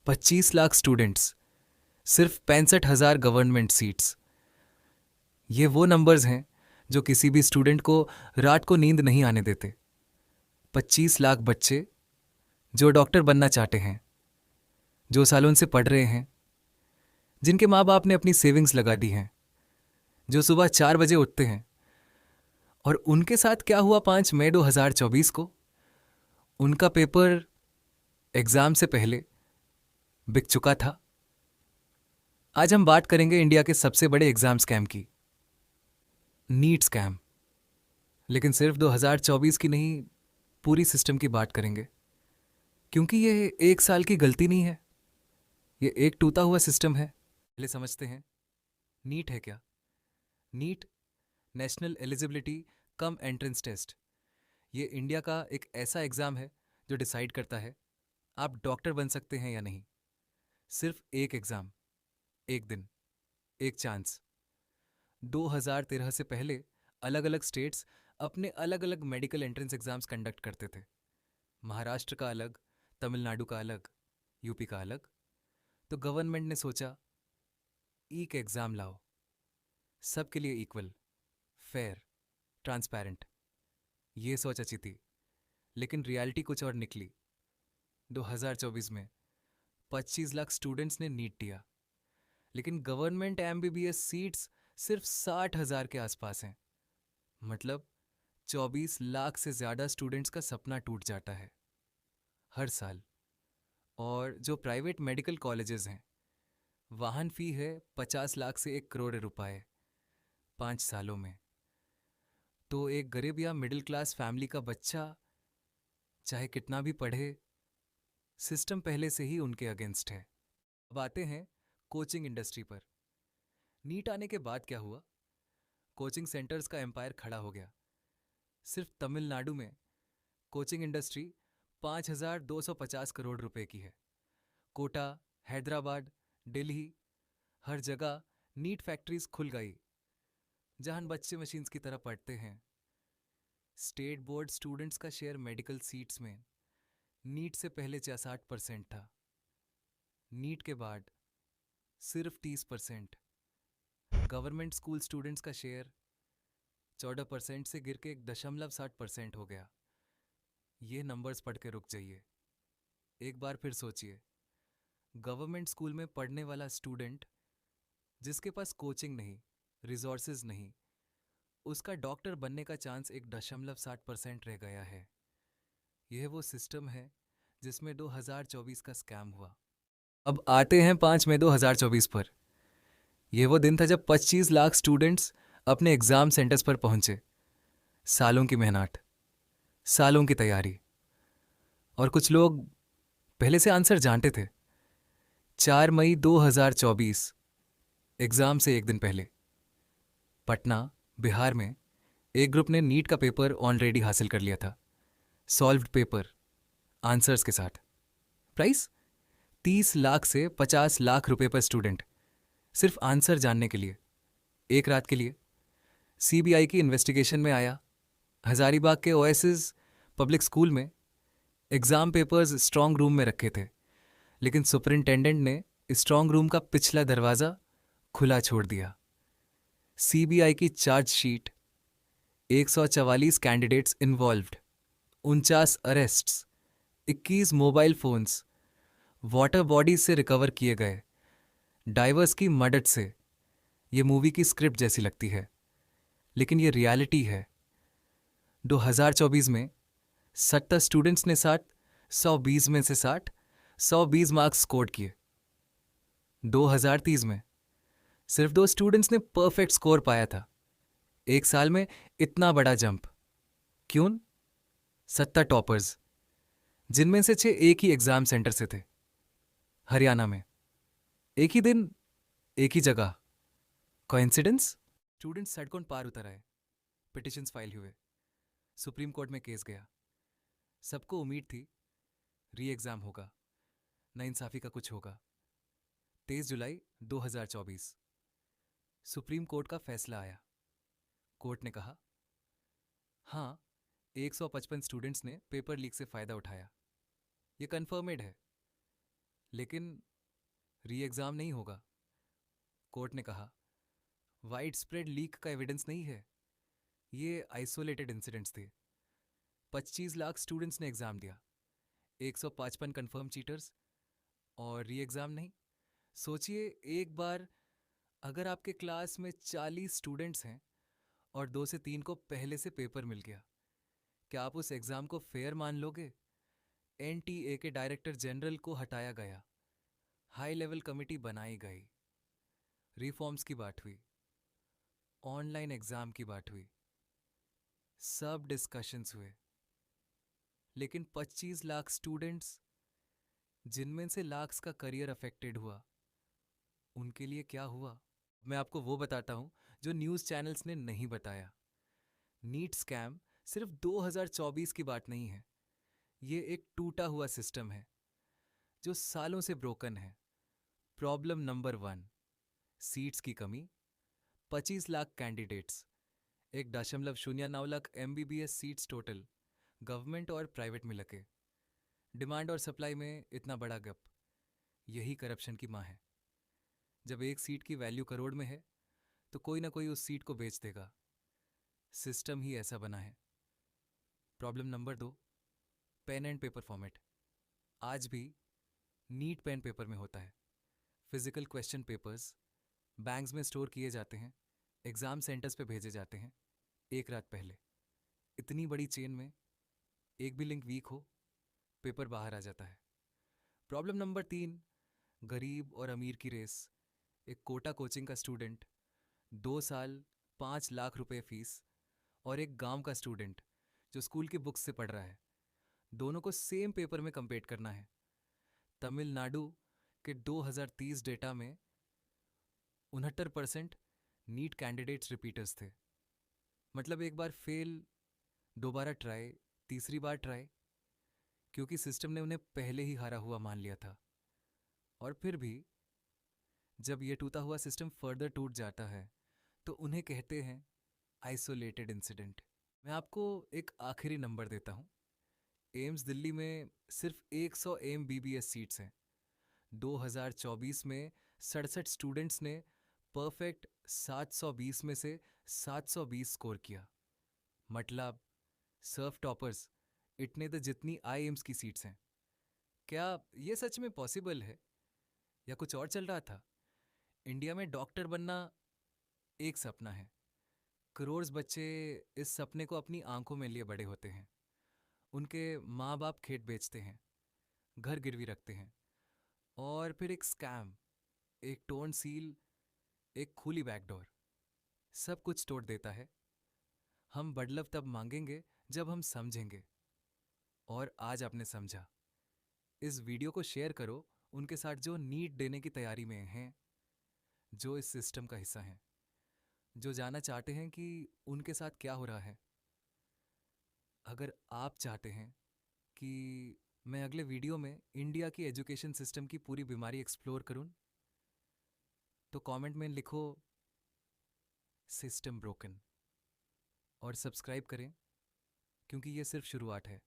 25 lakh students, सिर्फ 65,000 government seats. ये वो नंबर्स हैं जो किसी भी स्टूडेंट को रात को नींद नहीं आने देते। 25 लाख बच्चे जो डॉक्टर बनना चाहते हैं, जो सालों से पढ़ रहे हैं, जिनके माँ बाप ने अपनी सेविंग्स लगा दी हैं, जो सुबह 4 बजे उठते हैं। और उनके साथ क्या हुआ 5 मई 2024 को? उनका पेपर एग्जाम से पहले बिक चुका था। आज हम बात करेंगे इंडिया के सबसे बड़े एग्जाम स्कैम की, नीट स्कैम। लेकिन सिर्फ 2024 की नहीं, पूरी सिस्टम की बात करेंगे, क्योंकि ये एक साल की गलती नहीं है, ये एक टूटा हुआ सिस्टम है। पहले समझते हैं नीट है क्या। NEET, national eligibility cum entrance test, ये इंडिया का एक ऐसा एग्जाम है जो डिसाइड करता है आप डॉक्टर बन सकते हैं या नहीं। सिर्फ एक एग्जाम, एक दिन, एक चांस। 2013 से पहले अलग अलग स्टेट्स अपने अलग अलग मेडिकल एंट्रेंस एग्जाम्स कंडक्ट करते थे। महाराष्ट्र का अलग, तमिलनाडु का अलग, यूपी का अलग। तो गवर्नमेंट ने सोचा एक एग्जाम लाओ, सबके लिए इक्वल, फेयर, ट्रांसपेरेंट। ये सोच अच्छी थी, लेकिन रियलिटी कुछ और निकली। 2024 में 25 लाख स्टूडेंट्स ने नीट दिया, लेकिन गवर्नमेंट एमबीबीएस सीट्स सिर्फ 60,000 के आसपास हैं। मतलब 24 लाख से ज्यादा स्टूडेंट्स का सपना टूट जाता है हर साल। और जो प्राइवेट मेडिकल कॉलेजेस हैं, वाहन फी है 50 लाख से 1 करोड़ रुपए 5 सालों में। तो एक गरीब या मिडिल क्लास फैमिली का बच्चा चाहे कितना भी पढ़े, सिस्टम पहले से ही उनके अगेंस्ट है। अब आते हैं कोचिंग इंडस्ट्री पर। नीट आने के बाद क्या हुआ? कोचिंग सेंटर्स का एम्पायर खड़ा हो गया। सिर्फ तमिलनाडु में कोचिंग इंडस्ट्री 5,250 करोड़ रुपए की है। कोटा, हैदराबाद, दिल्ली, हर जगह नीट फैक्ट्रीज खुल गई, जहां बच्चे मशीन्स की तरह पढ़ते हैं। स्टेट बोर्ड स्टूडेंट्स का शेयर मेडिकल सीट्स में नीट से पहले 66% था, नीट के बाद सिर्फ 30%। गवर्नमेंट स्कूल स्टूडेंट्स का शेयर 14% से गिर के 1.7% हो गया। ये नंबर्स पढ़ के रुक जाइए, एक बार फिर सोचिए। गवर्नमेंट स्कूल में पढ़ने वाला स्टूडेंट जिसके पास कोचिंग नहीं, रिसोर्सेज नहीं, उसका डॉक्टर बनने का चांस 1.7% रह गया है। यह वो सिस्टम है जिसमें 2024 का स्कैम हुआ। अब आते हैं 5 मई 2024 पर। यह वो दिन था जब 25 लाख स्टूडेंट्स अपने एग्जाम सेंटर्स पर पहुंचे। सालों की मेहनत, सालों की तैयारी, और कुछ लोग पहले से आंसर जानते थे। 4 मई 2024, एग्जाम से एक दिन पहले, पटना, बिहार में एक ग्रुप ने नीट का पेपर ऑलरेडी हासिल कर लिया था, सॉल्व्ड पेपर, आंसर्स के साथ। प्राइस 30 लाख से 50 लाख रुपए पर स्टूडेंट, सिर्फ आंसर जानने के लिए, एक रात के लिए। सीबीआई की इन्वेस्टिगेशन में आया, हजारीबाग के ओएसिस पब्लिक स्कूल में एग्जाम पेपर्स स्ट्रांग रूम में रखे थे, लेकिन सुपरिंटेंडेंट ने स्ट्रांग रूम का पिछला दरवाजा खुला छोड़ दिया। सीबीआई की chargesheet, 144 candidates involved, 49 अरेस्ट्स, 21 mobile phones water bodies से रिकवर किए गए, डाइवर्स की मदद से। ये मूवी की स्क्रिप्ट जैसी लगती है, लेकिन ये रियलिटी है। 2024 में 70 स्टूडेंट्स ने 120 में से 120 मार्क्स स्कोर किए। 2030 में सिर्फ 2 स्टूडेंट्स ने परफेक्ट स्कोर पाया था। एक साल में इतना बड़ा जंप क्यों? 70 टॉपर्स, जिनमें से 6 एक ही एग्जाम सेंटर से थे, हरियाणा में। एक ही दिन, एक ही जगह। कोइंसिडेंस? स्टूडेंट्स सड़कों पार उतर आए, पिटिशंस फाइल हुए, सुप्रीम कोर्ट में केस गया। सबको उम्मीद थी री एग्जाम होगा, नाइंसाफी का कुछ होगा। 23 जुलाई 2024, सुप्रीम कोर्ट का फैसला आया। कोर्ट ने कहा, हाँ, 155 स्टूडेंट्स ने पेपर लीक से फायदा उठाया, ये कन्फर्मेड है। लेकिन री एग्ज़ाम नहीं होगा, कोर्ट ने कहा। वाइड स्प्रेड लीक का एविडेंस नहीं है, ये आइसोलेटेड इंसिडेंट्स थे। 25 लाख स्टूडेंट्स ने एग्ज़ाम दिया, 155 कंफर्म चीटर्स, और री एग्ज़ाम नहीं। सोचिए एक बार, अगर आपके क्लास में 40 स्टूडेंट्स हैं और 2 से 3 को पहले से पेपर मिल गया, क्या आप उस एग्ज़ाम को फेयर मान लोगे? एनटीए के डायरेक्टर जनरल को हटाया गया, हाई लेवल कमेटी बनाई गई, रिफॉर्म्स की बात हुई, ऑनलाइन एग्ज़ाम की बात हुई, सब डिस्कशंस हुए। लेकिन 25 लाख स्टूडेंट्स, जिनमें से लाख्स का करियर अफेक्टेड हुआ, उनके लिए क्या हुआ? मैं आपको वो बताता हूं जो न्यूज़ चैनल्स ने नहीं बताया। नीट स्कैम सिर्फ 2024 की बात नहीं है, ये एक टूटा हुआ सिस्टम है जो सालों से ब्रोकन है। प्रॉब्लम नंबर 1, सीट्स की कमी। 25 lakh candidates, 1.09 lakh MBBS seats total, government और प्राइवेट में लगे। डिमांड और सप्लाई में इतना बड़ा गैप, यही करप्शन की माँ है। जब एक सीट की वैल्यू करोड़ में है तो कोई ना कोई उस सीट को बेच देगा, सिस्टम ही ऐसा बना है। Problem number 2, pen and paper format. आज भी नीट पेन पेपर में होता है। फिजिकल क्वेश्चन पेपर्स बैंक्स में स्टोर किए जाते हैं, एग्ज़ाम सेंटर्स पे भेजे जाते हैं एक रात पहले। इतनी बड़ी चेन में एक भी लिंक वीक हो, पेपर बाहर आ जाता है। प्रॉब्लम नंबर 3, गरीब और अमीर की रेस। एक कोटा कोचिंग का स्टूडेंट, 2 साल 5 लाख रुपए फीस, और एक गांव का स्टूडेंट जो स्कूल की बुक्स से पढ़ रहा है, दोनों को सेम पेपर में कंपेट करना है। तमिलनाडु के 2030 डेटा में 69% नीट कैंडिडेट्स रिपीटर्स थे। मतलब एक बार फेल, दोबारा ट्राई, तीसरी बार ट्राई, क्योंकि सिस्टम ने उन्हें पहले ही हारा हुआ मान लिया था। और फिर भी जब ये टूटा हुआ सिस्टम फर्दर टूट जाता है तो उन्हें कहते हैं आइसोलेटेड इंसिडेंट। मैं आपको एक आखिरी नंबर देता हूँ। एम्स दिल्ली में सिर्फ 100 MBBS सीट्स हैं। 2024 में 67 स्टूडेंट्स ने परफेक्ट 720 में से 720 स्कोर किया। मतलब सर्फ टॉपर्स इतने तो जितनी IIMS की सीट्स हैं। क्या ये सच में पॉसिबल है या कुछ और चल रहा था? इंडिया में डॉक्टर बनना एक सपना है। करोड़ बच्चे इस सपने को अपनी आंखों में लिए बड़े होते हैं। उनके माँ बाप खेत बेचते हैं, घर गिरवी रखते हैं, और फिर एक स्कैम, एक टोन सील, एक खुली बैकडोर सब कुछ तोड़ देता है। हम बदलाव तब मांगेंगे जब हम समझेंगे, और आज आपने समझा। इस वीडियो को शेयर करो उनके साथ जो नीट देने की तैयारी में हैं, जो इस सिस्टम का हिस्सा हैं, जो जानना चाहते हैं कि उनके साथ क्या हो रहा है। अगर आप चाहते हैं कि मैं अगले वीडियो में इंडिया की एजुकेशन सिस्टम की पूरी बीमारी एक्सप्लोर करूं, तो कमेंट में लिखो सिस्टम ब्रोकन, और सब्सक्राइब करें, क्योंकि ये सिर्फ शुरुआत है।